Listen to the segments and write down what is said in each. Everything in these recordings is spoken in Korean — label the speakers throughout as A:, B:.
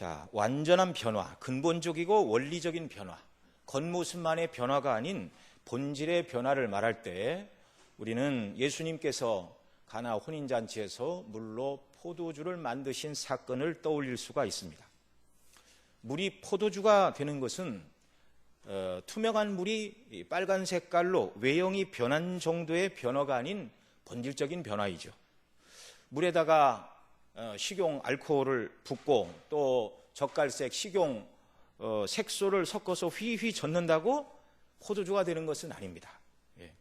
A: 자, 완전한 변화, 근본적이고 원리적인 변화, 겉모습만의 변화가 아닌 본질의 변화를 말할 때 우리는 예수님께서 가나 혼인잔치에서 물로 포도주를 만드신 사건을 떠올릴 수가 있습니다. 물이 포도주가 되는 것은 투명한 물이 빨간 색깔로 외형이 변한 정도의 변화가 아닌 본질적인 변화이죠. 물에다가 식용 알코올을 붓고 또 젓갈색 식용 색소를 섞어서 휘휘 젓는다고 포도주가 되는 것은 아닙니다.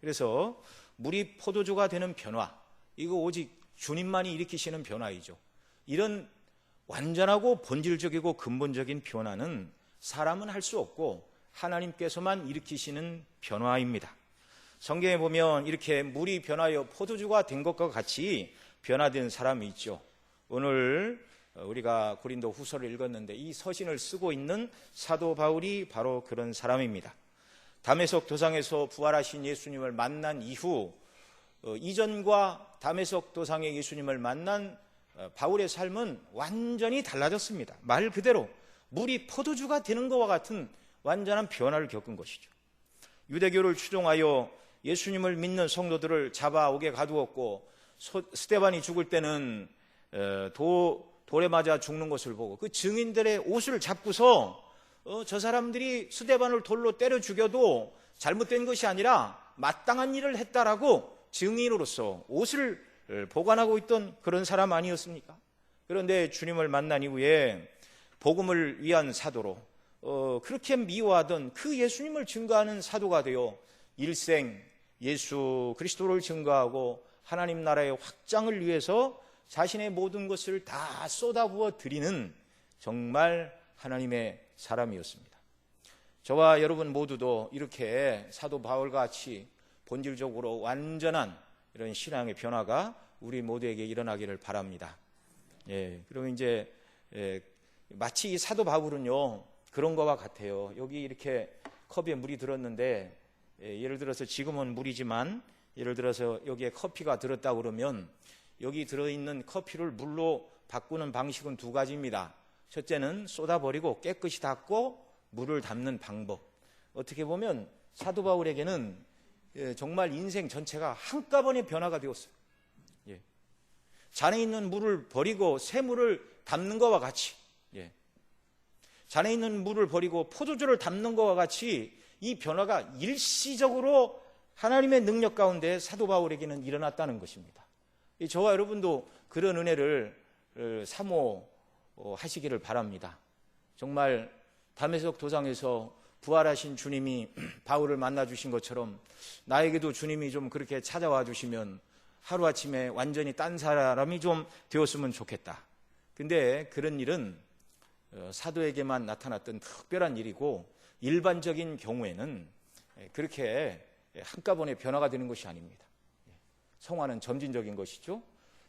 A: 그래서 물이 포도주가 되는 변화, 이거 오직 주님만이 일으키시는 변화이죠. 이런 완전하고 본질적이고 근본적인 변화는 사람은 할 수 없고 하나님께서만 일으키시는 변화입니다. 성경에 보면 이렇게 물이 변하여 포도주가 된 것과 같이 변화된 사람이 있죠. 오늘 우리가 고린도 후서를 읽었는데 이 서신을 쓰고 있는 사도 바울이 바로 그런 사람입니다. 다메섹 도상에서 부활하신 예수님을 만난 이후 이전과 다메섹 도상의 예수님을 만난 바울의 삶은 완전히 달라졌습니다. 말 그대로 물이 포도주가 되는 것과 같은 완전한 변화를 겪은 것이죠. 유대교를 추종하여 예수님을 믿는 성도들을 잡아오게 가두었고 스데반이 죽을 때는 돌에 맞아 죽는 것을 보고 그 증인들의 옷을 잡고서 저 사람들이 스데반을 돌로 때려 죽여도 잘못된 것이 아니라 마땅한 일을 했다라고 증인으로서 옷을 보관하고 있던 그런 사람 아니었습니까? 그런데 주님을 만난 이후에 복음을 위한 사도로 그렇게 미워하던 그 예수님을 증거하는 사도가 되어 일생 예수 그리스도를 증거하고 하나님 나라의 확장을 위해서 자신의 모든 것을 다 쏟아부어 드리는 정말 하나님의 사람이었습니다. 저와 여러분 모두도 이렇게 사도 바울과 같이 본질적으로 완전한 이런 신앙의 변화가 우리 모두에게 일어나기를 바랍니다. 그러면 이제 마치 이 사도 바울은요 그런 것과 같아요. 여기 이렇게 컵에 물이 들었는데 예를 들어서 지금은 물이지만 예를 들어서 여기에 커피가 들었다 그러면 여기 들어있는 커피를 물로 바꾸는 방식은 두 가지입니다. 첫째는 쏟아버리고 깨끗이 닦고 물을 담는 방법. 어떻게 보면 사도 바울에게는 정말 인생 전체가 한꺼번에 변화가 되었어요. 잔에 있는 물을 버리고 새 물을 담는 것과 같이 잔에 있는 물을 버리고 포도주를 담는 것과 같이 이 변화가 일시적으로 하나님의 능력 가운데 사도 바울에게는 일어났다는 것입니다. 저와 여러분도 그런 은혜를 사모하시기를 바랍니다. 정말 다메섹 도상에서 부활하신 주님이 바울을 만나주신 것처럼 나에게도 주님이 좀 그렇게 찾아와 주시면 하루아침에 완전히 딴 사람이 좀 되었으면 좋겠다. 근데 그런 일은 사도에게만 나타났던 특별한 일이고 일반적인 경우에는 그렇게 한꺼번에 변화가 되는 것이 아닙니다. 성화는 점진적인 것이죠.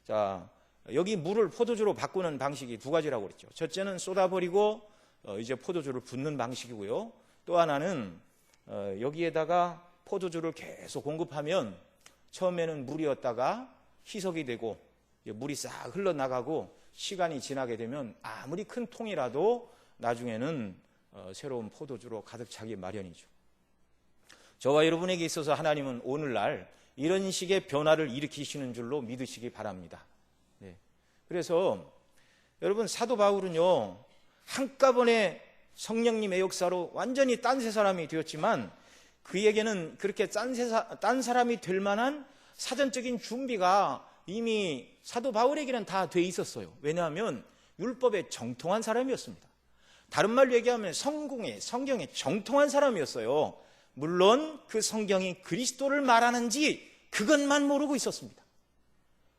A: 자, 여기 물을 포도주로 바꾸는 방식이 두 가지라고 그랬죠. 첫째는 쏟아버리고 이제 포도주를 붓는 방식이고요. 또 하나는 여기에다가 포도주를 계속 공급하면 처음에는 물이었다가 희석이 되고 물이 싹 흘러나가고 시간이 지나게 되면 아무리 큰 통이라도 나중에는 새로운 포도주로 가득 차기 마련이죠. 저와 여러분에게 있어서 하나님은 오늘날 이런 식의 변화를 일으키시는 줄로 믿으시기 바랍니다. 그래서 여러분 사도 바울은요 한꺼번에 성령님의 역사로 완전히 딴새 사람이 되었지만 그에게는 그렇게 딴 사람이 될 만한 사전적인 준비가 이미 사도 바울에게는 다 돼 있었어요. 왜냐하면 율법에 정통한 사람이었습니다. 다른 말로 얘기하면 성경에 정통한 사람이었어요. 물론 그 성경이 그리스도를 말하는지 그것만 모르고 있었습니다.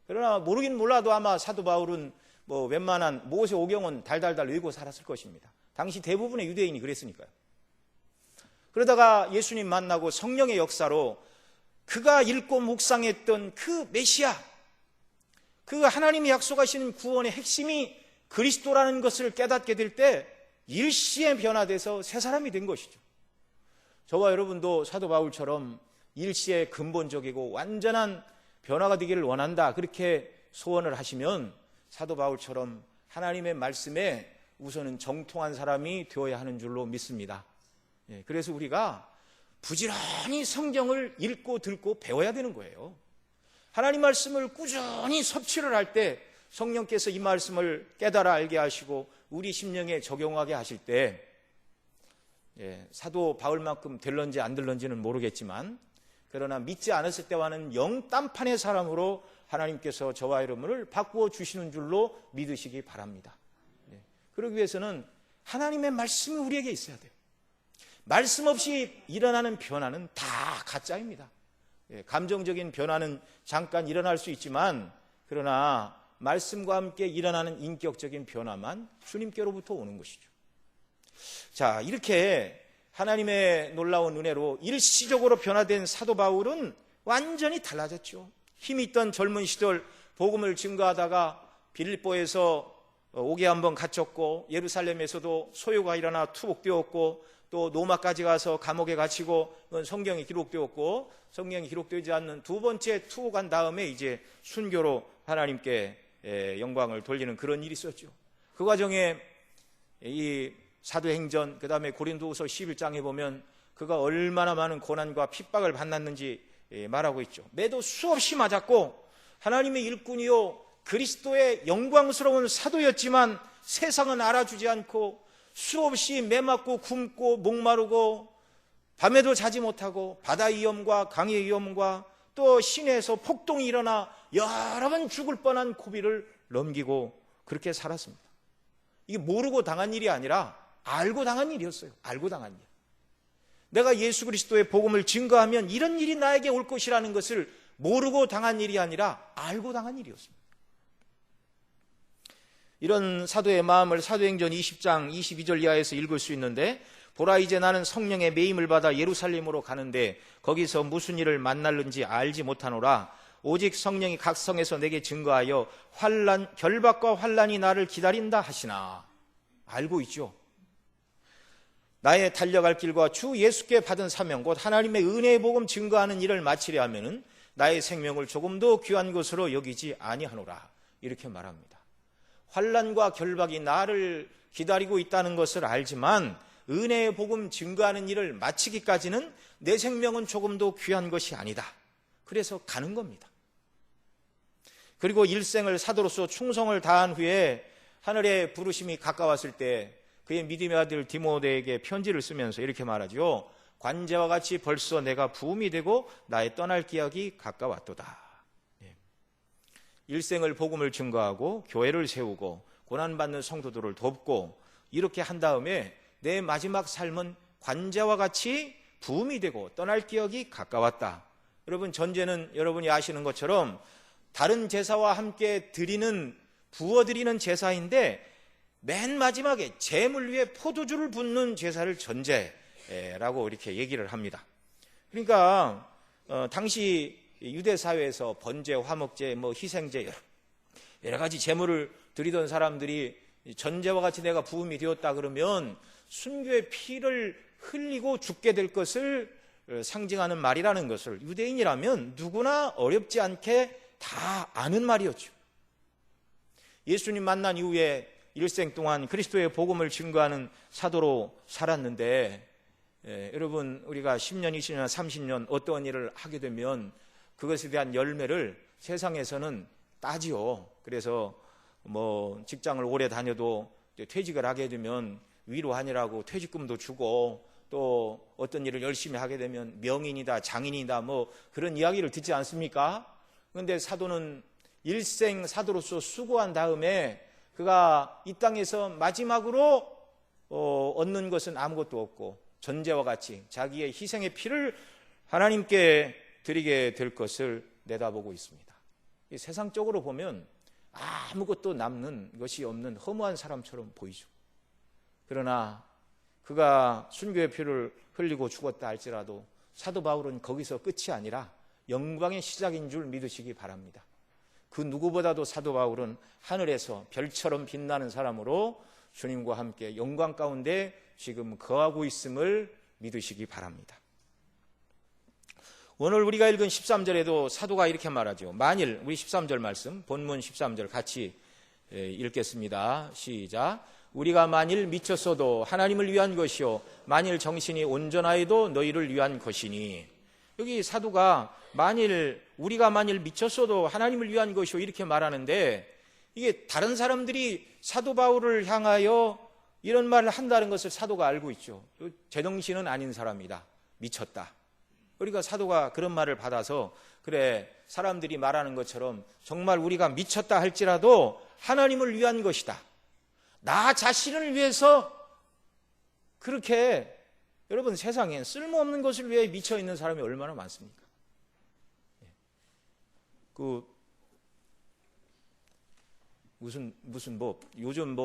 A: 그러나 모르긴 몰라도 아마 사도 바울은 웬만한 모세 오경은 달달달 외우고 살았을 것입니다. 당시 대부분의 유대인이 그랬으니까요. 그러다가 예수님 만나고 성령의 역사로 그가 읽고 묵상했던 그 메시아, 그 하나님이 약속하시는 구원의 핵심이 그리스도라는 것을 깨닫게 될 때 일시에 변화돼서 새 사람이 된 것이죠. 저와 여러분도 사도 바울처럼 일시에 근본적이고 완전한 변화가 되기를 원한다, 그렇게 소원을 하시면 사도 바울처럼 하나님의 말씀에 우선은 정통한 사람이 되어야 하는 줄로 믿습니다. 그래서 우리가 부지런히 성경을 읽고 듣고 배워야 되는 거예요. 하나님 말씀을 꾸준히 섭취를 할 때 성령께서 이 말씀을 깨달아 알게 하시고 우리 심령에 적용하게 하실 때 사도 바울만큼 될런지 안 될런지는 모르겠지만 그러나 믿지 않았을 때와는 영딴판의 사람으로 하나님께서 저와 여러분을 바꾸어 주시는 줄로 믿으시기 바랍니다. 그러기 위해서는 하나님의 말씀이 우리에게 있어야 돼요. 말씀 없이 일어나는 변화는 다 가짜입니다. 감정적인 변화는 잠깐 일어날 수 있지만 그러나 말씀과 함께 일어나는 인격적인 변화만 주님께로부터 오는 것이죠. 자, 이렇게 하나님의 놀라운 은혜로 일시적으로 변화된 사도 바울은 완전히 달라졌죠. 힘이 있던 젊은 시절 복음을 증거하다가 빌립보에서 옥에 한번 갇혔고 예루살렘에서도 소요가 일어나 투옥되었고 또 로마까지 가서 감옥에 갇히고 그건 성경에 기록되었고 성경에 기록되지 않는 두 번째 투옥한 다음에 이제 순교로 하나님께 영광을 돌리는 그런 일이 있었죠. 그 과정에 이 사도행전 그 다음에 고린도후서 11장에 보면 그가 얼마나 많은 고난과 핍박을 받았는지 말하고 있죠. 매도 수없이 맞았고 하나님의 일꾼이요 그리스도의 영광스러운 사도였지만 세상은 알아주지 않고 수없이 매맞고 굶고 목마르고 밤에도 자지 못하고 바다 위험과 강의 위험과 또 시내에서 폭동이 일어나 여러 번 죽을 뻔한 고비를 넘기고 그렇게 살았습니다. 이게 모르고 당한 일이 아니라 알고 당한 일이었어요. 알고 당한 일. 내가 예수 그리스도의 복음을 증거하면 이런 일이 나에게 올 것이라는 것을 모르고 당한 일이 아니라 알고 당한 일이었습니다. 이런 사도의 마음을 사도행전 20장 22절 이하에서 읽을 수 있는데 보라 이제 나는 성령의 매임을 받아 예루살렘으로 가는데 거기서 무슨 일을 만날는지 알지 못하노라. 오직 성령이 각 성에서 내게 증거하여 결박과 환난이 나를 기다린다 하시나. 알고 있죠. 나의 달려갈 길과 주 예수께 받은 사명 곧 하나님의 은혜의 복음 증거하는 일을 마치려 하면은 나의 생명을 조금도 귀한 것으로 여기지 아니하노라. 이렇게 말합니다. 환난과 결박이 나를 기다리고 있다는 것을 알지만 은혜의 복음 증거하는 일을 마치기까지는 내 생명은 조금도 귀한 것이 아니다. 그래서 가는 겁니다. 그리고 일생을 사도로서 충성을 다한 후에 하늘의 부르심이 가까웠을 때 그의 믿음의 아들 디모데에게 편지를 쓰면서 이렇게 말하죠. 관제와 같이 벌써 내가 부음이 되고 나의 떠날 기약이 가까웠도다. 일생을 복음을 증거하고 교회를 세우고 고난받는 성도들을 돕고 이렇게 한 다음에 내 마지막 삶은 관제와 같이 부음이 되고 떠날 기약이 가까웠다. 여러분 전제는 여러분이 아시는 것처럼 다른 제사와 함께 부어드리는 제사인데 맨 마지막에 제물 위에 포도주를 붓는 제사를 전제라고 이렇게 얘기를 합니다. 그러니까 당시 유대 사회에서 번제, 화목제, 희생제 여러 가지 제물을 드리던 사람들이 전제와 같이 내가 부음이 되었다 그러면 순교의 피를 흘리고 죽게 될 것을 상징하는 말이라는 것을 유대인이라면 누구나 어렵지 않게 다 아는 말이었죠. 예수님 만난 이후에 일생 동안 그리스도의 복음을 증거하는 사도로 살았는데 여러분 우리가 10년, 20년, 30년 어떠한 일을 하게 되면 그것에 대한 열매를 세상에서는 따지요. 그래서 직장을 오래 다녀도 퇴직을 하게 되면 위로하느라고 퇴직금도 주고 또 어떤 일을 열심히 하게 되면 명인이다, 장인이다 그런 이야기를 듣지 않습니까? 그런데 사도는 일생 사도로서 수고한 다음에 그가 이 땅에서 마지막으로 얻는 것은 아무것도 없고 전제와 같이 자기의 희생의 피를 하나님께 드리게 될 것을 내다보고 있습니다. 세상적으로 보면 아무것도 남는 것이 없는 허무한 사람처럼 보이죠. 그러나 그가 순교의 피를 흘리고 죽었다 할지라도 사도 바울은 거기서 끝이 아니라 영광의 시작인 줄 믿으시기 바랍니다. 그 누구보다도 사도 바울은 하늘에서 별처럼 빛나는 사람으로 주님과 함께 영광 가운데 지금 거하고 있음을 믿으시기 바랍니다. 오늘 우리가 읽은 13절에도 사도가 이렇게 말하죠. 만일 우리 13절 말씀 본문 13절 같이 읽겠습니다. 시작. 우리가 만일 미쳤어도 하나님을 위한 것이요 만일 정신이 온전하여도 너희를 위한 것이니. 여기 사도가 우리가 만일 미쳤어도 하나님을 위한 것이요 이렇게 말하는데, 이게 다른 사람들이 사도 바울을 향하여 이런 말을 한다는 것을 사도가 알고 있죠. 제정신은 아닌 사람이다, 미쳤다. 그러니까 사도가 그런 말을 받아서, 그래, 사람들이 말하는 것처럼 정말 우리가 미쳤다 할지라도 하나님을 위한 것이다, 나 자신을 위해서. 그렇게 여러분, 세상에 쓸모없는 것을 위해 미쳐 있는 사람이 얼마나 많습니까? 요즘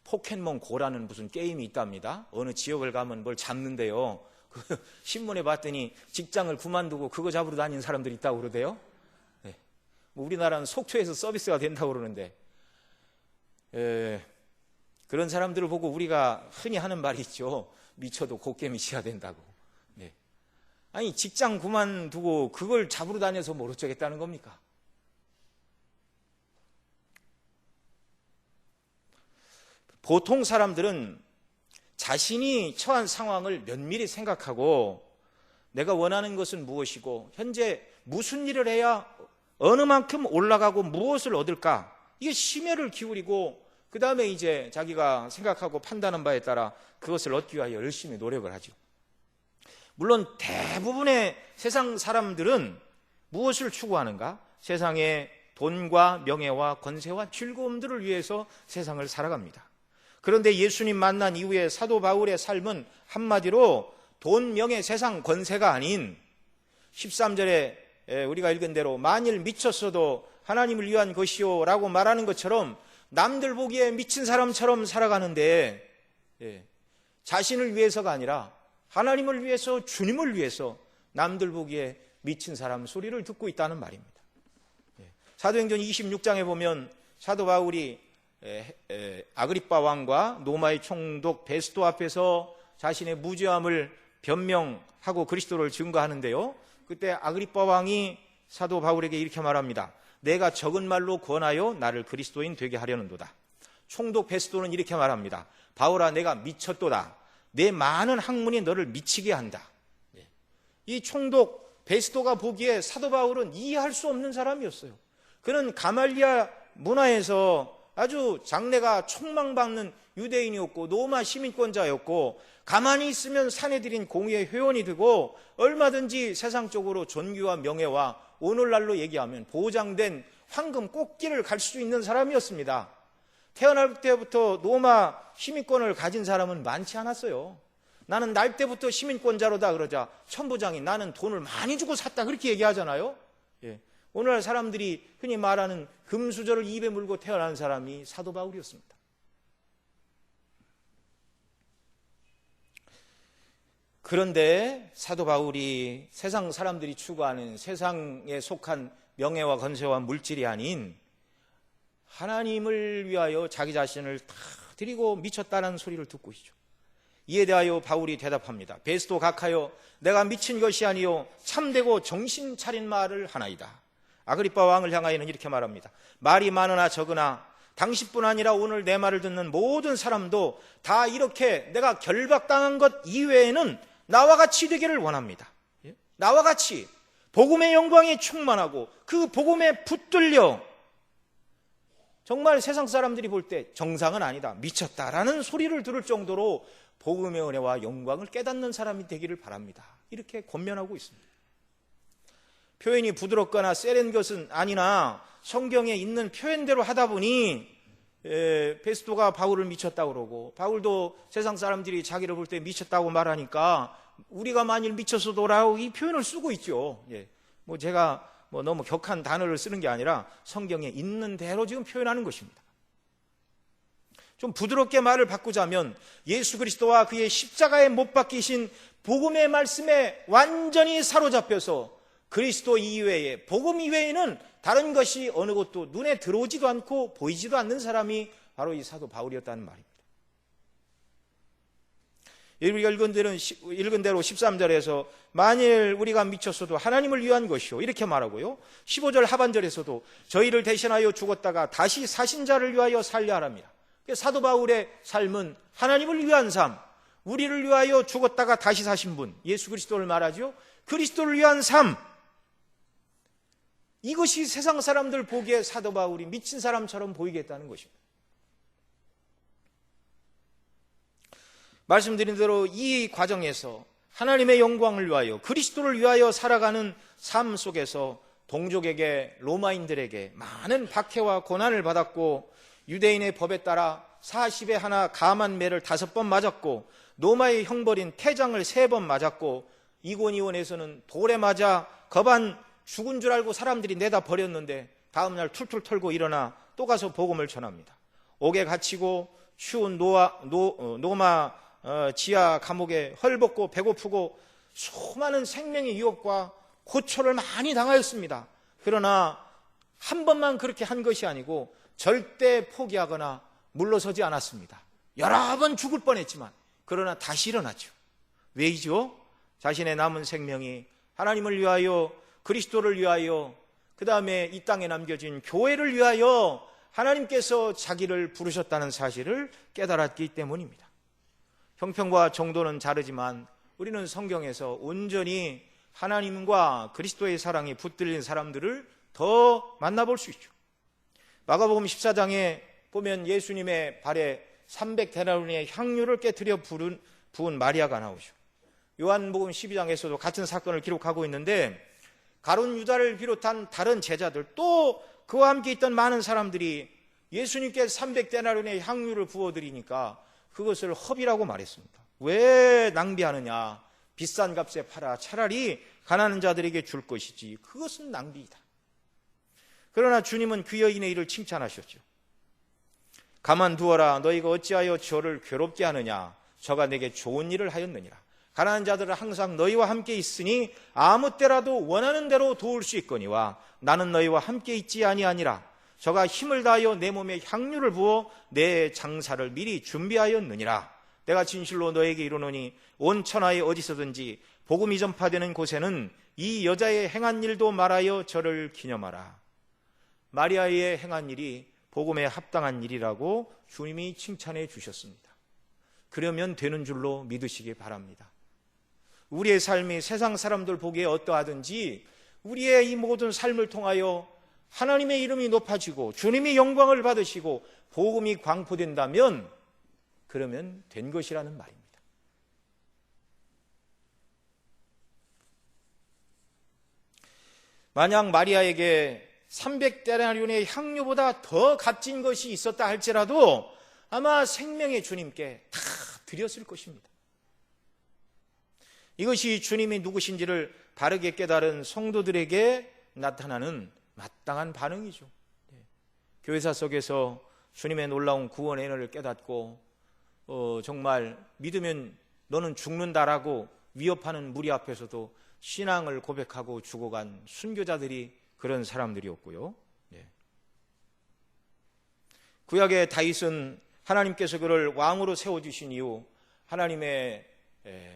A: 포켓몬 고라는 무슨 게임이 있답니다. 어느 지역을 가면 뭘 잡는데요, 신문에 봤더니 직장을 그만두고 그거 잡으러 다니는 사람들이 있다고 그러대요. 우리나라는 속초에서 서비스가 된다고 그러는데, 그런 사람들을 보고 우리가 흔히 하는 말이 있죠. 미쳐도 곱게 미쳐야 된다고. 아니, 직장 그만두고 그걸 잡으러 다녀서 뭘 어쩌겠다는 겁니까? 보통 사람들은 자신이 처한 상황을 면밀히 생각하고, 내가 원하는 것은 무엇이고 현재 무슨 일을 해야 어느 만큼 올라가고 무엇을 얻을까, 이게 심혈을 기울이고 그 다음에 이제 자기가 생각하고 판단한 바에 따라 그것을 얻기 위하여 열심히 노력을 하죠. 물론 대부분의 세상 사람들은 무엇을 추구하는가? 세상의 돈과 명예와 권세와 즐거움들을 위해서 세상을 살아갑니다. 그런데 예수님 만난 이후에 사도 바울의 삶은 한마디로 돈, 명예, 세상, 권세가 아닌 13절에 우리가 읽은 대로 만일 미쳤어도 하나님을 위한 것이요 라고 말하는 것처럼 남들 보기에 미친 사람처럼 살아가는데, 자신을 위해서가 아니라 하나님을 위해서, 주님을 위해서 남들 보기에 미친 사람 소리를 듣고 있다는 말입니다. 사도행전 26장에 보면 사도 바울이 아그리빠 왕과 로마의 총독 베스토 앞에서 자신의 무죄함을 변명하고 그리스도를 증거하는데요, 그때 아그리빠 왕이 사도 바울에게 이렇게 말합니다. 내가 적은 말로 권하여 나를 그리스도인 되게 하려는도다. 총독 베스토는 이렇게 말합니다. 바울아, 내가 미쳤도다. 내 많은 학문이 너를 미치게 한다. 이 총독 베스토가 보기에 사도 바울은 이해할 수 없는 사람이었어요. 그는 가말리아 문화에서 아주 장래가 촉망받는 유대인이었고 로마 시민권자였고, 가만히 있으면 사내들인 공의의 회원이 되고 얼마든지 세상적으로 존귀와 명예와 오늘날로 얘기하면 보장된 황금 꽃길을 갈 수 있는 사람이었습니다. 태어날 때부터 로마 시민권을 가진 사람은 많지 않았어요. 나는 날 때부터 시민권자로다 그러자 천부장이 나는 돈을 많이 주고 샀다 그렇게 얘기하잖아요. 오늘날 사람들이 흔히 말하는 금수저를 입에 물고 태어난 사람이 사도 바울이었습니다. 그런데 사도 바울이 세상 사람들이 추구하는 세상에 속한 명예와 권세와 물질이 아닌 하나님을 위하여 자기 자신을 다 드리고 미쳤다는 소리를 듣고 있죠. 이에 대하여 바울이 대답합니다. 베스토 각하여, 내가 미친 것이 아니요 참되고 정신 차린 말을 하나이다. 아그리빠 왕을 향하여는 이렇게 말합니다. 말이 많으나 적으나 당신뿐 아니라 오늘 내 말을 듣는 모든 사람도 다 이렇게 내가 결박당한 것 이외에는 나와 같이 되기를 원합니다. 나와 같이 복음의 영광에 충만하고 그 복음에 붙들려 정말 세상 사람들이 볼 때 정상은 아니다, 미쳤다라는 소리를 들을 정도로 복음의 은혜와 영광을 깨닫는 사람이 되기를 바랍니다. 이렇게 권면하고 있습니다. 표현이 부드럽거나 세련 것은 아니나 성경에 있는 표현대로 하다 보니 베스토가 바울을 미쳤다고 그러고, 바울도 세상 사람들이 자기를 볼 때 미쳤다고 말하니까 우리가 만일 미쳤어도라고 이 표현을 쓰고 있죠. 제가 너무 격한 단어를 쓰는 게 아니라 성경에 있는 대로 지금 표현하는 것입니다. 좀 부드럽게 말을 바꾸자면 예수 그리스도와 그의 십자가에 못 박히신 복음의 말씀에 완전히 사로잡혀서 그리스도 이외에, 복음 이외에는 다른 것이 어느 것도 눈에 들어오지도 않고 보이지도 않는 사람이 바로 이 사도 바울이었다는 말입니다. 우리가 읽은 대로 13절에서 만일 우리가 미쳤어도 하나님을 위한 것이요 이렇게 말하고요, 15절 하반절에서도 저희를 대신하여 죽었다가 다시 사신 자를 위하여 살려 하랍니다. 사도 바울의 삶은 하나님을 위한 삶, 우리를 위하여 죽었다가 다시 사신 분, 예수 그리스도를 말하죠. 그리스도를 위한 삶, 이것이 세상 사람들 보기에 사도 바울이 미친 사람처럼 보이겠다는 것입니다. 말씀드린 대로 이 과정에서 하나님의 영광을 위하여, 그리스도를 위하여 살아가는 삶 속에서 동족에게, 로마인들에게 많은 박해와 고난을 받았고, 유대인의 법에 따라 40에 하나 감한 매를 5번 맞았고, 로마의 형벌인 태장을 3번 맞았고, 이고니원에서는 돌에 맞아 거반 죽은 줄 알고 사람들이 내다 버렸는데 다음날 툴툴 털고 일어나 또 가서 복음을 전합니다. 옥에 갇히고 추운 노마 지하 감옥에 헐벗고 배고프고 수많은 생명의 유혹과 고초를 많이 당하였습니다. 그러나 한 번만 그렇게 한 것이 아니고 절대 포기하거나 물러서지 않았습니다. 여러 번 죽을 뻔했지만 그러나 다시 일어났죠. 왜이죠? 자신의 남은 생명이 하나님을 위하여, 그리스도를 위하여, 그 다음에 이 땅에 남겨진 교회를 위하여 하나님께서 자기를 부르셨다는 사실을 깨달았기 때문입니다. 형편과 정도는 다르지만 우리는 성경에서 온전히 하나님과 그리스도의 사랑이 붙들린 사람들을 더 만나볼 수 있죠. 마가복음 14장에 보면 예수님의 발에 300데나리온의 향유를 깨뜨려 부은 마리아가 나오죠. 요한복음 12장에서도 같은 사건을 기록하고 있는데, 가룟 유다를 비롯한 다른 제자들, 또 그와 함께 있던 많은 사람들이 예수님께 300데나리온의 향유를 부어드리니까 그것을 허비라고 말했습니다. 왜 낭비하느냐? 비싼 값에 팔아 차라리 가난한 자들에게 줄 것이지, 그것은 낭비이다. 그러나 주님은 그 여인의 일을 칭찬하셨죠. 가만두어라. 너희가 어찌하여 저를 괴롭게 하느냐? 저가 내게 좋은 일을 하였느니라. 가난한 자들은 항상 너희와 함께 있으니 아무 때라도 원하는 대로 도울 수 있거니와 나는 너희와 함께 있지 아니하니라. 저가 힘을 다하여 내 몸에 향유를 부어 내 장사를 미리 준비하였느니라. 내가 진실로 너에게 이르노니 온 천하에 어디서든지 복음이 전파되는 곳에는 이 여자의 행한 일도 말하여 저를 기념하라. 마리아의 행한 일이 복음에 합당한 일이라고 주님이 칭찬해 주셨습니다. 그러면 되는 줄로 믿으시기 바랍니다. 우리의 삶이 세상 사람들 보기에 어떠하든지 우리의 이 모든 삶을 통하여 하나님의 이름이 높아지고 주님이 영광을 받으시고 복음이 광포된다면 그러면 된 것이라는 말입니다. 만약 마리아에게 300데나리온의 향유보다 더 값진 것이 있었다 할지라도 아마 생명의 주님께 다 드렸을 것입니다. 이것이 주님이 누구신지를 바르게 깨달은 성도들에게 나타나는 마땅한 반응이죠. 교회사 속에서 주님의 놀라운 구원의 은혜를 깨닫고 정말 믿으면 너는 죽는다라고 위협하는 무리 앞에서도 신앙을 고백하고 죽어간 순교자들이 그런 사람들이었고요. 구약의 다윗은 하나님께서 그를 왕으로 세워주신 이후 하나님의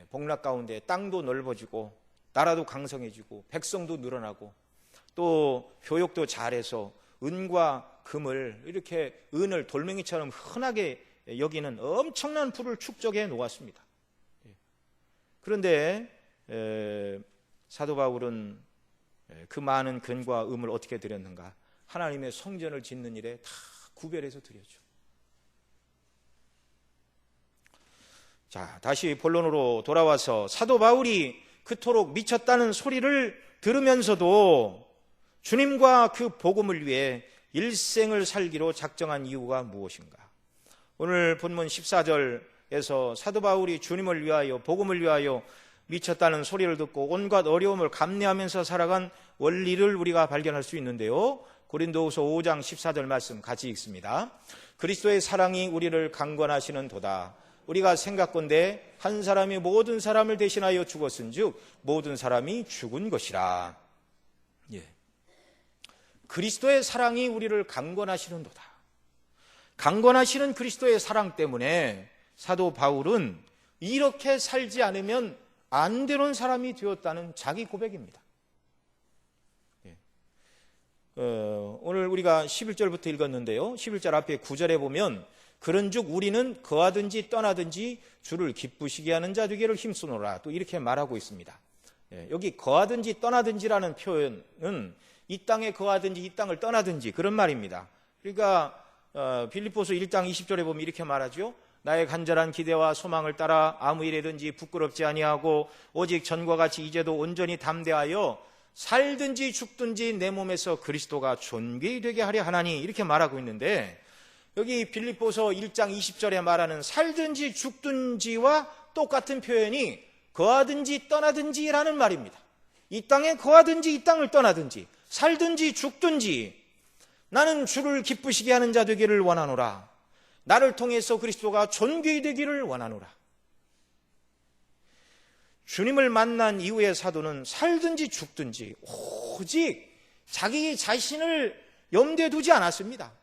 A: 복락 가운데 땅도 넓어지고 나라도 강성해지고 백성도 늘어나고 또 교육도 잘해서 은과 금을 이렇게 은을 돌멩이처럼 흔하게 여기는 엄청난 부를 축적해 놓았습니다. 그런데 사도 바울은 그 많은 금과 음을 어떻게 드렸는가? 하나님의 성전을 짓는 일에 다 구별해서 드렸죠. 자, 다시 본론으로 돌아와서 사도 바울이 그토록 미쳤다는 소리를 들으면서도 주님과 그 복음을 위해 일생을 살기로 작정한 이유가 무엇인가? 오늘 본문 14절에서 사도 바울이 주님을 위하여, 복음을 위하여 미쳤다는 소리를 듣고 온갖 어려움을 감내하면서 살아간 원리를 우리가 발견할 수 있는데요. 고린도후서 5장 14절 말씀 같이 읽습니다. 그리스도의 사랑이 우리를 강권하시는 도다. 우리가 생각건대 한 사람이 모든 사람을 대신하여 죽었은즉 모든 사람이 죽은 것이라. 그리스도의 사랑이 우리를 강권하시는도다. 강권하시는 그리스도의 사랑 때문에 사도 바울은 이렇게 살지 않으면 안 되는 사람이 되었다는 자기 고백입니다. 오늘 우리가 11절부터 읽었는데요. 11절 앞에 9절에 보면 그런즉 우리는 거하든지 떠나든지 주를 기쁘시게 하는 자 되기를 힘쓰노라. 또 이렇게 말하고 있습니다. 여기 거하든지 떠나든지라는 표현은 이 땅에 거하든지 이 땅을 떠나든지 그런 말입니다. 그러니까 빌립보서 1장 20절에 보면 이렇게 말하죠. 나의 간절한 기대와 소망을 따라 아무 일에든지 부끄럽지 아니하고 오직 전과 같이 이제도 온전히 담대하여 살든지 죽든지 내 몸에서 그리스도가 존귀히 되게 하려 하나니, 이렇게 말하고 있는데, 여기 빌립보서 1장 20절에 말하는 살든지 죽든지와 똑같은 표현이 거하든지 떠나든지라는 말입니다. 이 땅에 거하든지 이 땅을 떠나든지 살든지 죽든지 나는 주를 기쁘시게 하는 자 되기를 원하노라. 나를 통해서 그리스도가 존귀히 되기를 원하노라. 주님을 만난 이후의 사도는 살든지 죽든지 오직 자기 자신을 염두에 두지 않았습니다.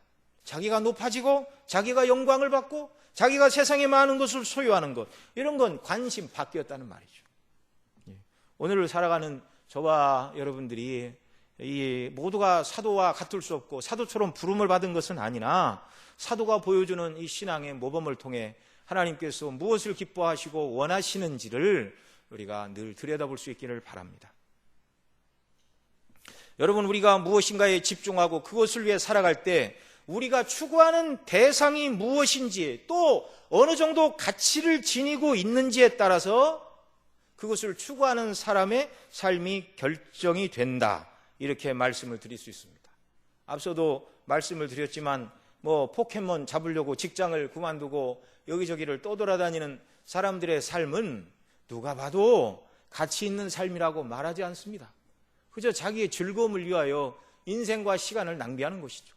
A: 자기가 높아지고 자기가 영광을 받고 자기가 세상에 많은 것을 소유하는 것, 이런 건 관심 밖이었다는 말이죠. 오늘을 살아가는 저와 여러분들이 이 모두가 사도와 같을 수 없고 사도처럼 부름을 받은 것은 아니나 사도가 보여주는 이 신앙의 모범을 통해 하나님께서 무엇을 기뻐하시고 원하시는지를 우리가 늘 들여다볼 수 있기를 바랍니다. 여러분, 우리가 무엇인가에 집중하고 그것을 위해 살아갈 때 우리가 추구하는 대상이 무엇인지 또 어느 정도 가치를 지니고 있는지에 따라서 그것을 추구하는 사람의 삶이 결정이 된다, 이렇게 말씀을 드릴 수 있습니다. 앞서도 말씀을 드렸지만 포켓몬 잡으려고 직장을 그만두고 여기저기를 떠돌아다니는 사람들의 삶은 누가 봐도 가치 있는 삶이라고 말하지 않습니다. 그저 자기의 즐거움을 위하여 인생과 시간을 낭비하는 것이죠.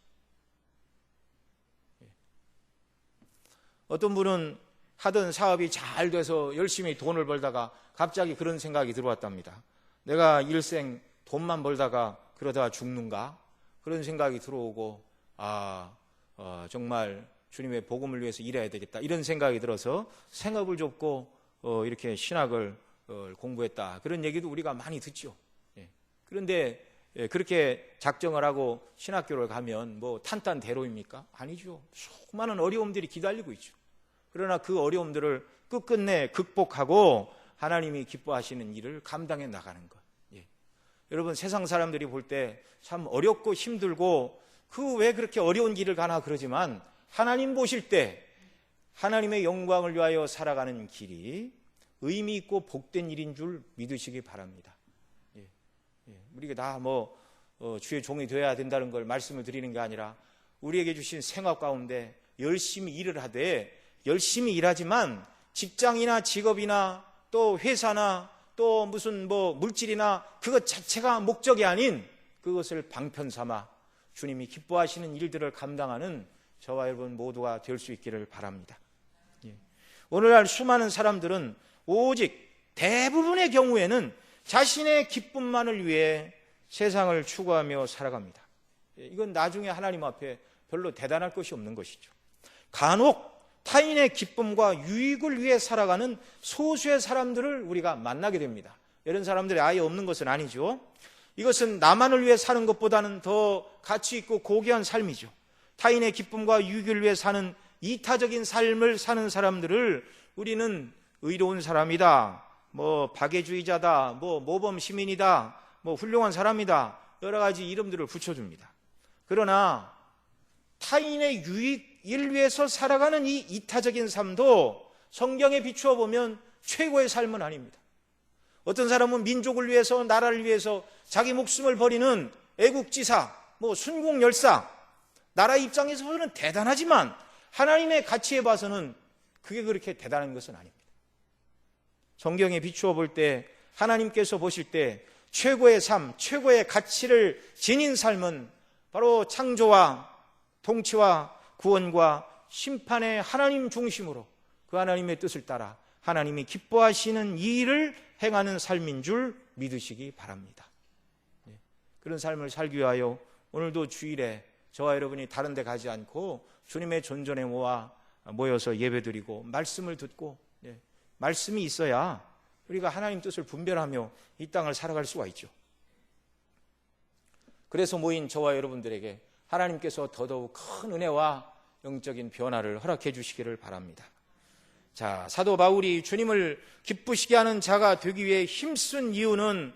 A: 어떤 분은 하던 사업이 잘 돼서 열심히 돈을 벌다가 갑자기 그런 생각이 들어왔답니다. 내가 일생 돈만 벌다가 그러다가 죽는가? 그런 생각이 들어오고 정말 주님의 복음을 위해서 일해야 되겠다, 이런 생각이 들어서 생업을 접고 이렇게 신학을 공부했다, 그런 얘기도 우리가 많이 듣죠. 그런데 그렇게 작정을 하고 신학교를 가면 탄탄대로입니까? 아니죠. 수많은 어려움들이 기다리고 있죠. 그러나 그 어려움들을 끝끝내 극복하고 하나님이 기뻐하시는 일을 감당해 나가는 것. 여러분, 세상 사람들이 볼 때 참 어렵고 힘들고 왜 그렇게 어려운 길을 가나 그러지만 하나님 보실 때 하나님의 영광을 위하여 살아가는 길이 의미 있고 복된 일인 줄 믿으시기 바랍니다. 우리가 다 주의 종이 되어야 된다는 걸 말씀을 드리는 게 아니라 우리에게 주신 생업 가운데 열심히 일을 하되, 열심히 일하지만 직장이나 직업이나 또 회사나 또 무슨 물질이나 그것 자체가 목적이 아닌 그것을 방편 삼아 주님이 기뻐하시는 일들을 감당하는 저와 여러분 모두가 될 수 있기를 바랍니다. 오늘날 수많은 사람들은 오직 대부분의 경우에는 자신의 기쁨만을 위해 세상을 추구하며 살아갑니다. 이건 나중에 하나님 앞에 별로 대단할 것이 없는 것이죠. 간혹 타인의 기쁨과 유익을 위해 살아가는 소수의 사람들을 우리가 만나게 됩니다. 이런 사람들이 아예 없는 것은 아니죠. 이것은 나만을 위해 사는 것보다는 더 가치 있고 고귀한 삶이죠. 타인의 기쁨과 유익을 위해 사는 이타적인 삶을 사는 사람들을 우리는 의로운 사람이다, 박애주의자다, 모범 시민이다, 훌륭한 사람이다, 여러 가지 이름들을 붙여줍니다. 그러나 타인의 유익을 위해서 살아가는 이 이타적인 삶도 성경에 비추어 보면 최고의 삶은 아닙니다. 어떤 사람은 민족을 위해서, 나라를 위해서 자기 목숨을 버리는 애국지사, 순국열사, 나라 입장에서는 대단하지만 하나님의 가치에 봐서는 그게 그렇게 대단한 것은 아닙니다. 성경에 비추어 볼 때 하나님께서 보실 때 최고의 삶, 최고의 가치를 지닌 삶은 바로 창조와 통치와 구원과 심판의 하나님 중심으로 그 하나님의 뜻을 따라 하나님이 기뻐하시는 이 일을 행하는 삶인 줄 믿으시기 바랍니다. 그런 삶을 살기 위하여 오늘도 주일에 저와 여러분이 다른 데 가지 않고 주님의 존전에 모여서 예배드리고 말씀을 듣고, 말씀이 있어야 우리가 하나님 뜻을 분별하며 이 땅을 살아갈 수가 있죠. 그래서 모인 저와 여러분들에게 하나님께서 더더욱 큰 은혜와 영적인 변화를 허락해 주시기를 바랍니다. 자, 사도 바울이 주님을 기쁘시게 하는 자가 되기 위해 힘쓴 이유는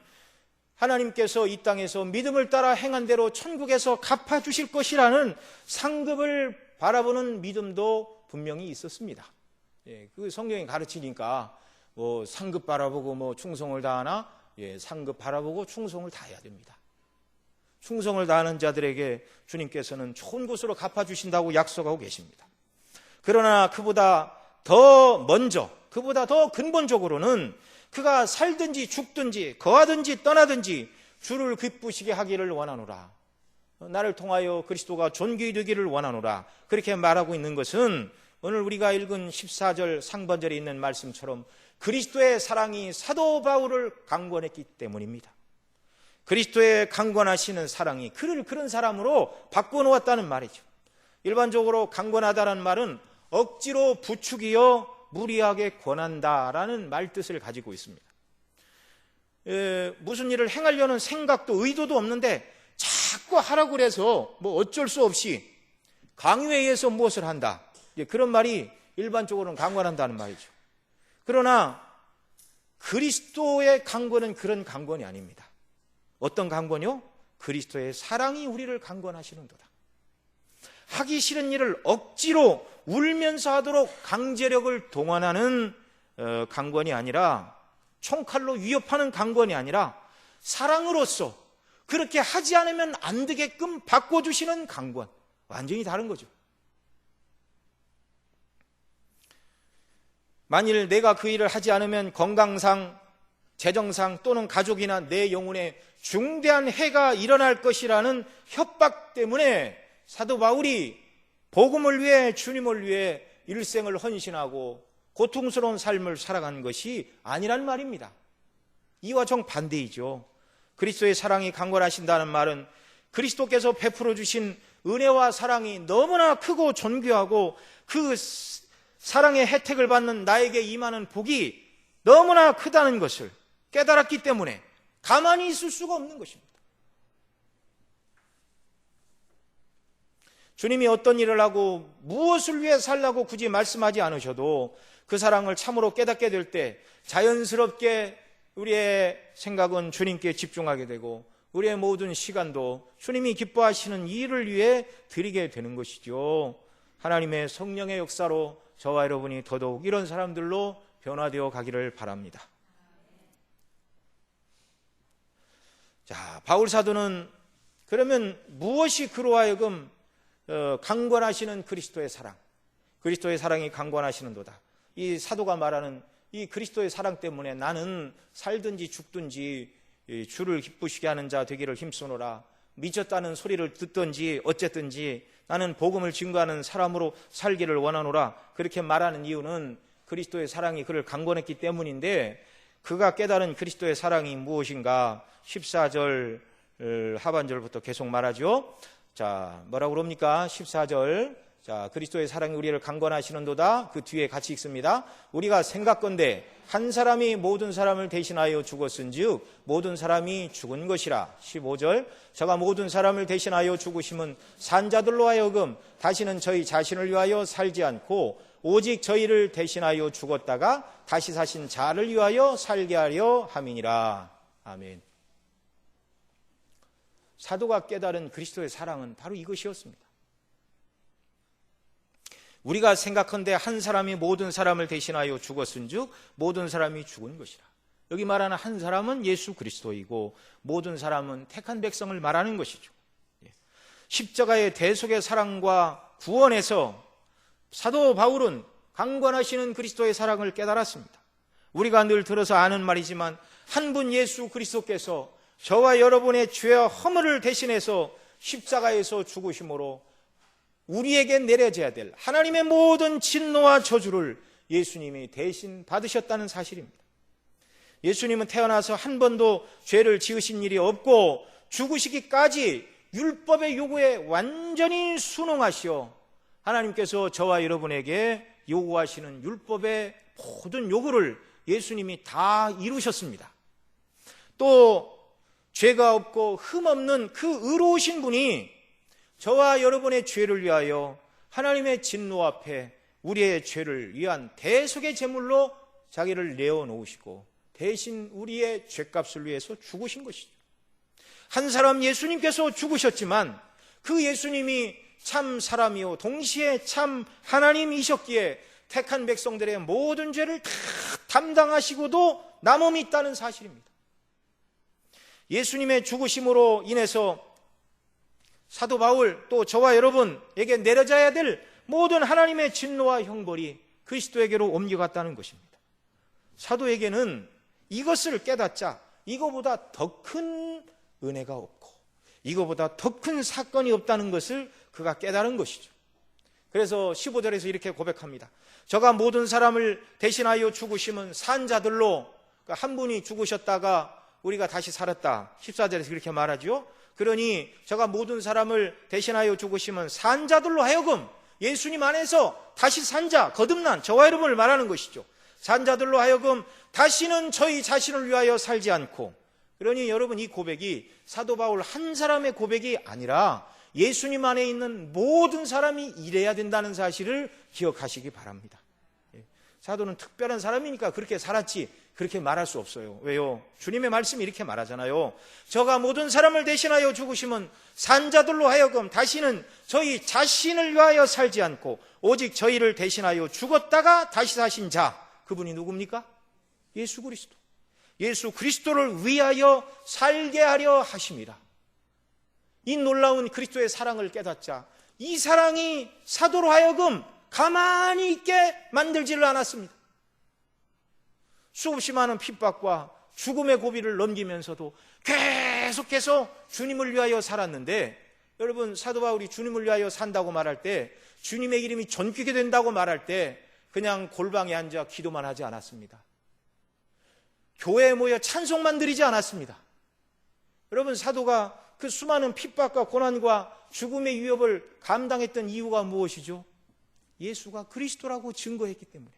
A: 하나님께서 이 땅에서 믿음을 따라 행한 대로 천국에서 갚아주실 것이라는 상급을 바라보는 믿음도 분명히 있었습니다. 그 성경이 가르치니까 상급 바라보고 충성을 다하나? 상급 바라보고 충성을 다해야 됩니다. 충성을 다하는 자들에게 주님께서는 좋은 곳으로 갚아주신다고 약속하고 계십니다. 그러나 그보다 더 먼저, 그보다 더 근본적으로는 그가 살든지 죽든지 거하든지 떠나든지 주를 기쁘시게 하기를 원하노라. 나를 통하여 그리스도가 존귀 되기를 원하노라. 그렇게 말하고 있는 것은 오늘 우리가 읽은 14절 상반절에 있는 말씀처럼 그리스도의 사랑이 사도 바울을 강권했기 때문입니다. 그리스도의 강권하시는 사랑이 그를 그런 사람으로 바꿔놓았다는 말이죠. 일반적으로 강권하다는 말은 억지로 부추기어 무리하게 권한다라는 말뜻을 가지고 있습니다. 무슨 일을 행하려는 생각도 의도도 없는데 자꾸 하라고 그래서 어쩔 수 없이 강요에 의해서 무엇을 한다. 그런 말이 일반적으로는 강권한다는 말이죠. 그러나 그리스도의 강권은 그런 강권이 아닙니다. 어떤 강권이요? 그리스도의 사랑이 우리를 강권하시는도다. 하기 싫은 일을 억지로 울면서 하도록 강제력을 동원하는 강권이 아니라, 총칼로 위협하는 강권이 아니라 사랑으로서 그렇게 하지 않으면 안 되게끔 바꿔주시는 강권. 완전히 다른 거죠. 만일 내가 그 일을 하지 않으면 건강상, 재정상 또는 가족이나 내 영혼에 중대한 해가 일어날 것이라는 협박 때문에 사도 바울이 복음을 위해, 주님을 위해 일생을 헌신하고 고통스러운 삶을 살아가는 것이 아니란 말입니다. 이와 정반대이죠. 그리스도의 사랑이 강권하신다는 말은 그리스도께서 베풀어 주신 은혜와 사랑이 너무나 크고 존귀하고 그 사랑의 혜택을 받는 나에게 임하는 복이 너무나 크다는 것을 깨달았기 때문에 가만히 있을 수가 없는 것입니다. 주님이 어떤 일을 하고 무엇을 위해 살라고 굳이 말씀하지 않으셔도 그 사랑을 참으로 깨닫게 될 때 자연스럽게 우리의 생각은 주님께 집중하게 되고 우리의 모든 시간도 주님이 기뻐하시는 일을 위해 드리게 되는 것이죠. 하나님의 성령의 역사로 저와 여러분이 더더욱 이런 사람들로 변화되어 가기를 바랍니다. 자, 바울 사도는 그러면 무엇이 그로 하여금 강권하시는 그리스도의 사랑, 그리스도의 사랑이 강권하시는도다. 이 사도가 말하는 이 그리스도의 사랑 때문에 나는 살든지 죽든지 주를 기쁘시게 하는 자 되기를 힘쓰노라. 미쳤다는 소리를 듣든지 어쨌든지 나는 복음을 증거하는 사람으로 살기를 원하노라. 그렇게 말하는 이유는 그리스도의 사랑이 그를 강권했기 때문인데, 그가 깨달은 그리스도의 사랑이 무엇인가 14절 하반절부터 계속 말하죠. 자, 뭐라고 그럽니까? 14절. 자, 그리스도의 사랑이 우리를 강권하시는도다. 그 뒤에 같이 읽습니다. 우리가 생각건대 한 사람이 모든 사람을 대신하여 죽었은즉 모든 사람이 죽은 것이라. 15절. 저가 모든 사람을 대신하여 죽으심은 산자들로 하여금 다시는 저희 자신을 위하여 살지 않고 오직 저희를 대신하여 죽었다가 다시 사신 자를 위하여 살게 하려 함이니라. 아멘. 사도가 깨달은 그리스도의 사랑은 바로 이것이었습니다. 우리가 생각한데 한 사람이 모든 사람을 대신하여 죽었은즉 모든 사람이 죽은 것이라. 여기 말하는 한 사람은 예수 그리스도이고 모든 사람은 택한 백성을 말하는 것이죠. 십자가의 대속의 사랑과 구원에서 사도 바울은 강권하시는 그리스도의 사랑을 깨달았습니다. 우리가 늘 들어서 아는 말이지만 한 분 예수 그리스도께서 저와 여러분의 죄와 허물을 대신해서 십자가에서 죽으심으로 우리에게 내려져야 될 하나님의 모든 진노와 저주를 예수님이 대신 받으셨다는 사실입니다. 예수님은 태어나서 한 번도 죄를 지으신 일이 없고 죽으시기까지 율법의 요구에 완전히 순응하시어 하나님께서 저와 여러분에게 요구하시는 율법의 모든 요구를 예수님이 다 이루셨습니다. 또 죄가 없고 흠없는 그 의로우신 분이 저와 여러분의 죄를 위하여 하나님의 진노 앞에 우리의 죄를 위한 대속의 제물로 자기를 내어놓으시고 대신 우리의 죄값을 위해서 죽으신 것이죠. 한 사람 예수님께서 죽으셨지만 그 예수님이 참 사람이요 동시에 참 하나님이셨기에 택한 백성들의 모든 죄를 다 담당하시고도 남음이 있다는 사실입니다. 예수님의 죽으심으로 인해서 사도 바울 또 저와 여러분에게 내려져야 될 모든 하나님의 진노와 형벌이 그리스도에게로 옮겨갔다는 것입니다. 사도에게는 이것을 깨닫자 이거보다 더 큰 은혜가 없고 이거보다 더 큰 사건이 없다는 것을 그가 깨달은 것이죠. 그래서 15절에서 이렇게 고백합니다. 저가 모든 사람을 대신하여 죽으심은 산 자들로, 한 분이 죽으셨다가 우리가 다시 살았다. 14절에서 그렇게 말하죠. 그러니 저가 모든 사람을 대신하여 죽으심은 산 자들로 하여금 예수님 안에서 다시 산 자, 거듭난 저와 여러분을 말하는 것이죠. 산 자들로 하여금 다시는 저희 자신을 위하여 살지 않고, 그러니 여러분 이 고백이 사도 바울 한 사람의 고백이 아니라 예수님 안에 있는 모든 사람이 이래야 된다는 사실을 기억하시기 바랍니다. 사도는 특별한 사람이니까 그렇게 살았지 그렇게 말할 수 없어요. 왜요? 주님의 말씀이 이렇게 말하잖아요. 저가 모든 사람을 대신하여 죽으심은 산자들로 하여금 다시는 저희 자신을 위하여 살지 않고 오직 저희를 대신하여 죽었다가 다시 사신 자, 그분이 누굽니까? 예수 그리스도. 예수 그리스도를 위하여 살게 하려 하십니다. 이 놀라운 그리스도의 사랑을 깨닫자 이 사랑이 사도로 하여금 가만히 있게 만들지를 않았습니다. 수없이 많은 핍박과 죽음의 고비를 넘기면서도 계속해서 주님을 위하여 살았는데, 여러분 사도 바울이 주님을 위하여 산다고 말할 때, 주님의 이름이 전귀게 된다고 말할 때 그냥 골방에 앉아 기도만 하지 않았습니다. 교회에 모여 찬송만 드리지 않았습니다. 여러분 사도가 그 수많은 핍박과 고난과 죽음의 위협을 감당했던 이유가 무엇이죠? 예수가 그리스도라고 증거했기 때문에.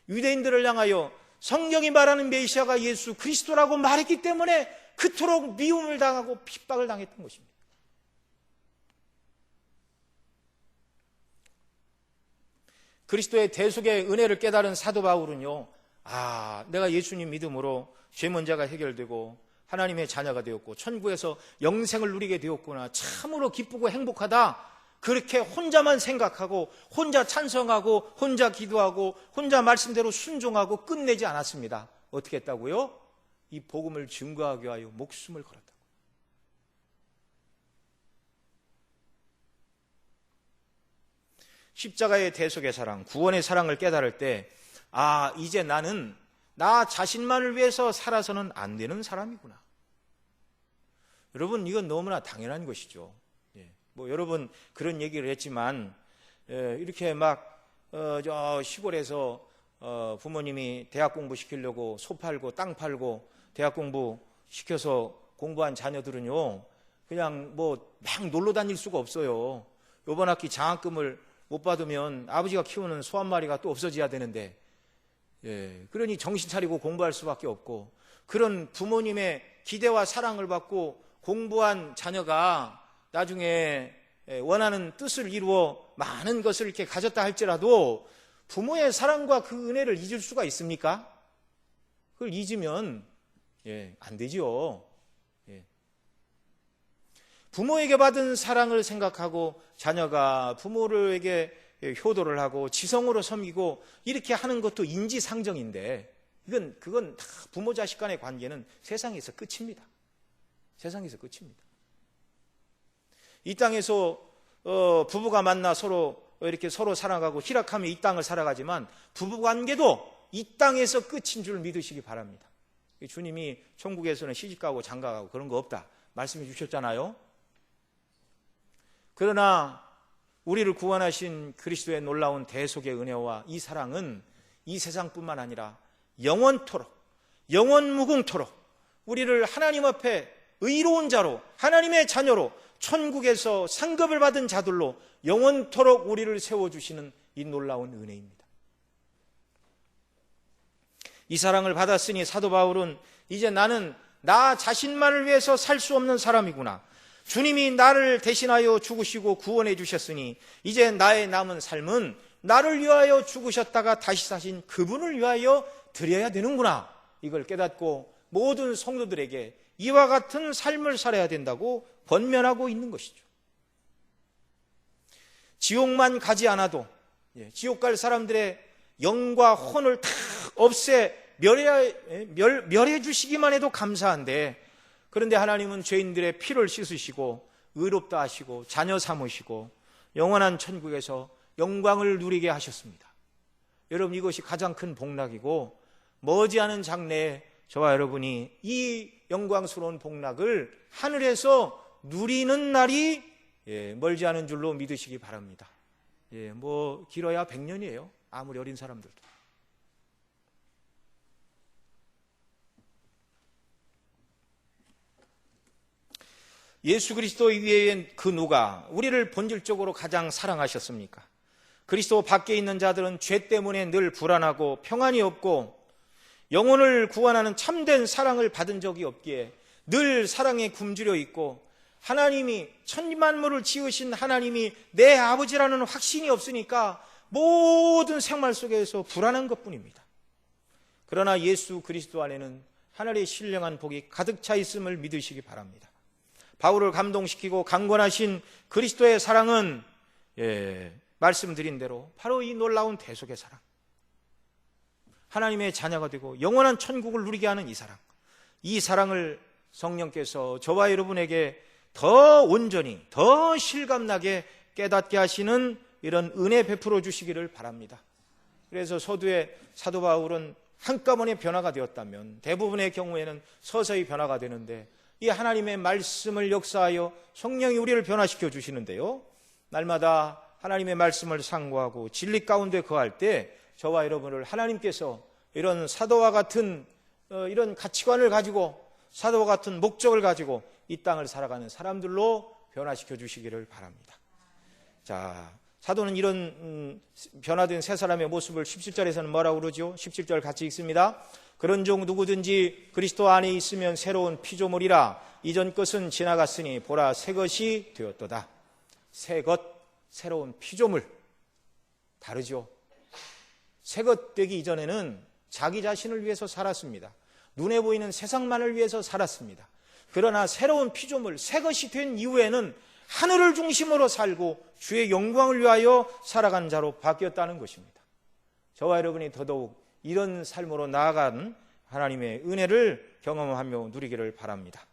A: 유대인들을 향하여 성경이 말하는 메시아가 예수 그리스도라고 말했기 때문에 그토록 미움을 당하고 핍박을 당했던 것입니다. 그리스도의 대속의 은혜를 깨달은 사도 바울은요, 내가 예수님 믿음으로 죄 문제가 해결되고 하나님의 자녀가 되었고 천국에서 영생을 누리게 되었구나, 참으로 기쁘고 행복하다, 그렇게 혼자만 생각하고 혼자 찬성하고 혼자 기도하고 혼자 말씀대로 순종하고 끝내지 않았습니다. 어떻게 했다고요? 이 복음을 증거하기 위하여 목숨을 걸었다고. 십자가의 대속의 사랑, 구원의 사랑을 깨달을 때 이제 나는 나 자신만을 위해서 살아서는 안 되는 사람이구나. 여러분 이건 너무나 당연한 것이죠. 여러분 그런 얘기를 했지만 이렇게 막 저 시골에서 부모님이 대학 공부 시키려고 소 팔고 땅 팔고 대학 공부 시켜서 공부한 자녀들은요 그냥 막 놀러 다닐 수가 없어요. 이번 학기 장학금을 못 받으면 아버지가 키우는 소 한 마리가 또 없어져야 되는데, 그러니 정신 차리고 공부할 수밖에 없고, 그런 부모님의 기대와 사랑을 받고 공부한 자녀가 나중에 원하는 뜻을 이루어 많은 것을 이렇게 가졌다 할지라도 부모의 사랑과 그 은혜를 잊을 수가 있습니까? 그걸 잊으면 안 되죠. 부모에게 받은 사랑을 생각하고 자녀가 부모에게 효도를 하고 지성으로 섬기고 이렇게 하는 것도 인지상정인데, 그건 다 부모 자식 간의 관계는 세상에서 끝입니다. 세상에서 끝입니다. 이 땅에서 부부가 만나 서로 이렇게 서로 살아가고 희락하며 이 땅을 살아가지만 부부관계도 이 땅에서 끝인 줄 믿으시기 바랍니다. 주님이 천국에서는 시집가고 장가가고 그런 거 없다 말씀해 주셨잖아요. 그러나 우리를 구원하신 그리스도의 놀라운 대속의 은혜와 이 사랑은 이 세상뿐만 아니라 영원토록 영원무궁토록 우리를 하나님 앞에 의로운 자로 하나님의 자녀로 천국에서 상급을 받은 자들로 영원토록 우리를 세워주시는 이 놀라운 은혜입니다. 이 사랑을 받았으니 사도 바울은 이제 나는 나 자신만을 위해서 살 수 없는 사람이구나, 주님이 나를 대신하여 죽으시고 구원해 주셨으니 이제 나의 남은 삶은 나를 위하여 죽으셨다가 다시 사신 그분을 위하여 드려야 되는구나. 이걸 깨닫고 모든 성도들에게 이와 같은 삶을 살아야 된다고 권면하고 있는 것이죠. 지옥만 가지 않아도 지옥 갈 사람들의 영과 혼을 다 없애 멸해 주시기만 해도 감사한데, 그런데 하나님은 죄인들의 피를 씻으시고 의롭다 하시고 자녀 삼으시고 영원한 천국에서 영광을 누리게 하셨습니다. 여러분, 이것이 가장 큰 복락이고 머지않은 장래에 저와 여러분이 이 영광스러운 복락을 하늘에서 누리는 날이 멀지 않은 줄로 믿으시기 바랍니다. 뭐 길어야 100년이에요. 아무리 어린 사람들도. 예수 그리스도 위에 그 누가 우리를 본질적으로 가장 사랑하셨습니까? 그리스도 밖에 있는 자들은 죄 때문에 늘 불안하고 평안이 없고 영혼을 구원하는 참된 사랑을 받은 적이 없기에 늘 사랑에 굶주려 있고, 하나님이 천지만물을 지으신 하나님이 내 아버지라는 확신이 없으니까 모든 생활 속에서 불안한 것뿐입니다. 그러나 예수 그리스도 안에는 하늘의 신령한 복이 가득 차 있음을 믿으시기 바랍니다. 바울을 감동시키고 강권하신 그리스도의 사랑은 말씀드린 대로 바로 이 놀라운 대속의 사랑, 하나님의 자녀가 되고 영원한 천국을 누리게 하는 이 사랑, 이 사랑을 성령께서 저와 여러분에게 더 온전히 더 실감나게 깨닫게 하시는 이런 은혜 베풀어 주시기를 바랍니다. 그래서 서두에 사도 바울은 한꺼번에 변화가 되었다면 대부분의 경우에는 서서히 변화가 되는데, 이 하나님의 말씀을 역사하여 성령이 우리를 변화시켜 주시는데요, 날마다 하나님의 말씀을 상고하고 진리 가운데 거할 때 저와 여러분을 하나님께서 이런 사도와 같은 이런 가치관을 가지고 사도와 같은 목적을 가지고 이 땅을 살아가는 사람들로 변화시켜 주시기를 바랍니다. 자, 사도는 이런 변화된 세 사람의 모습을 17절에서는 뭐라고 그러죠? 17절 같이 읽습니다. 그런즉 누구든지 그리스도 안에 있으면 새로운 피조물이라, 이전 것은 지나갔으니 보라 새 것이 되었도다. 새 것, 새로운 피조물, 다르죠. 새 것 되기 이전에는 자기 자신을 위해서 살았습니다. 눈에 보이는 세상만을 위해서 살았습니다. 그러나 새로운 피조물, 새 것이 된 이후에는 하늘을 중심으로 살고 주의 영광을 위하여 살아간 자로 바뀌었다는 것입니다. 저와 여러분이 더더욱 이런 삶으로 나아간 하나님의 은혜를 경험하며 누리기를 바랍니다.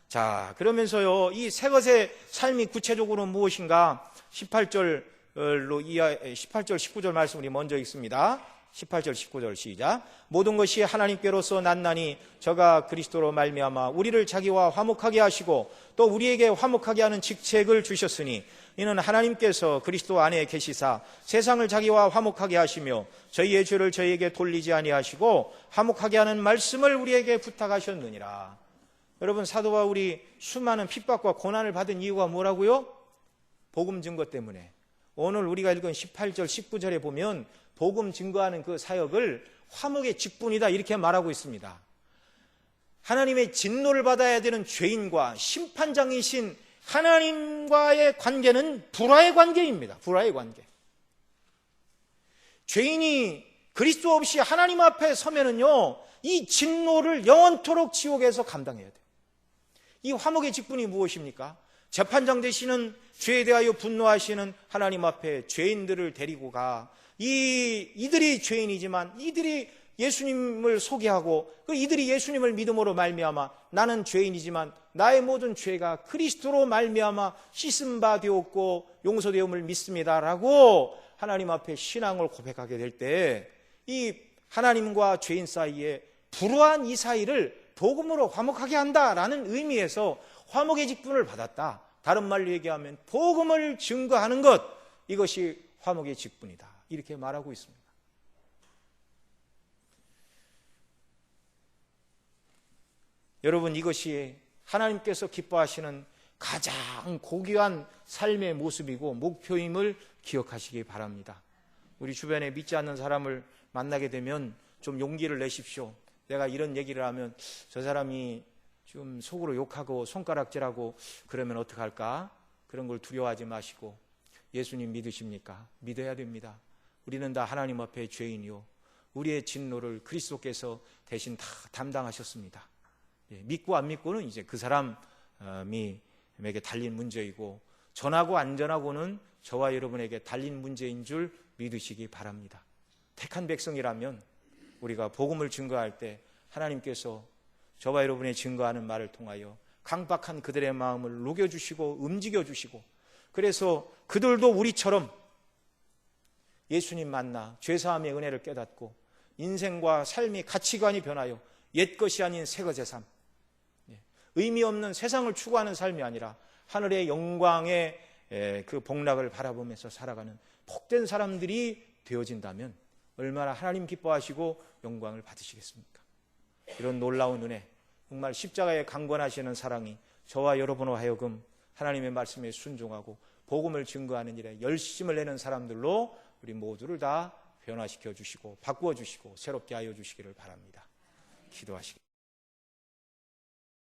A: 자, 그러면서요, 이 새 것의 삶이 구체적으로 무엇인가 18절, 19절 말씀 우리 먼저 읽습니다. 18절 19절 시작. 모든 것이 하나님께로서 났나니 저가 그리스도로 말미암아 우리를 자기와 화목하게 하시고 또 우리에게 화목하게 하는 직책을 주셨으니 이는 하나님께서 그리스도 안에 계시사 세상을 자기와 화목하게 하시며 저희의 죄를 저희에게 돌리지 아니하시고 화목하게 하는 말씀을 우리에게 부탁하셨느니라. 여러분, 사도 바울이 수많은 핍박과 고난을 받은 이유가 뭐라고요? 복음 증거 때문에. 오늘 우리가 읽은 18절 19절에 보면 복음 증거하는 그 사역을 화목의 직분이다 이렇게 말하고 있습니다. 하나님의 진노를 받아야 되는 죄인과 심판장이신 하나님과의 관계는 불화의 관계입니다. 불화의 관계. 죄인이 그리스도 없이 하나님 앞에 서면은요, 이 진노를 영원토록 지옥에서 감당해야 돼요. 이 화목의 직분이 무엇입니까? 재판장 되시는, 죄에 대하여 분노하시는 하나님 앞에 죄인들을 데리고 가, 이들이 죄인이지만 이들이 예수님을 소개하고 이들이 예수님을 믿음으로 말미암아 나는 죄인이지만 나의 모든 죄가 그리스도로 말미암아 씻음 바 되었고 용서되음을 믿습니다라고 하나님 앞에 신앙을 고백하게 될 때 이 하나님과 죄인 사이에 불화한 이 사이를 복음으로 화목하게 한다라는 의미에서 화목의 직분을 받았다. 다른 말로 얘기하면 복음을 증거하는 것, 이것이 화목의 직분이다. 이렇게 말하고 있습니다. 여러분, 이것이 하나님께서 기뻐하시는 가장 고귀한 삶의 모습이고 목표임을 기억하시기 바랍니다. 우리 주변에 믿지 않는 사람을 만나게 되면 좀 용기를 내십시오. 내가 이런 얘기를 하면 저 사람이 좀 속으로 욕하고 손가락질하고 그러면 어떡할까? 그런 걸 두려워하지 마시고 예수님 믿으십니까? 믿어야 됩니다. 우리는 다 하나님 앞에 죄인이요 우리의 진노를 그리스도께서 대신 다 담당하셨습니다. 믿고 안 믿고는 이제 그 사람에게 달린 문제이고 전하고 안 전하고는 저와 여러분에게 달린 문제인 줄 믿으시기 바랍니다. 택한 백성이라면 우리가 복음을 증거할 때 하나님께서 저와 여러분의 증거하는 말을 통하여 강박한 그들의 마음을 녹여주시고 움직여주시고 그래서 그들도 우리처럼 예수님 만나 죄사함의 은혜를 깨닫고 인생과 삶이 가치관이 변하여 옛것이 아닌 새것의 삶, 의미 없는 세상을 추구하는 삶이 아니라 하늘의 영광의 그 복락을 바라보면서 살아가는 복된 사람들이 되어진다면 얼마나 하나님 기뻐하시고 영광을 받으시겠습니까? 이런 놀라운 은혜, 정말 십자가에 강권하시는 사랑이 저와 여러분으로 하여금 하나님의 말씀에 순종하고 복음을 증거하는 일에 열심을 내는 사람들로 우리 모두를 다 변화시켜 주시고 바꾸어 주시고 새롭게 하여 주시기를 바랍니다. 기도하시겠습니다.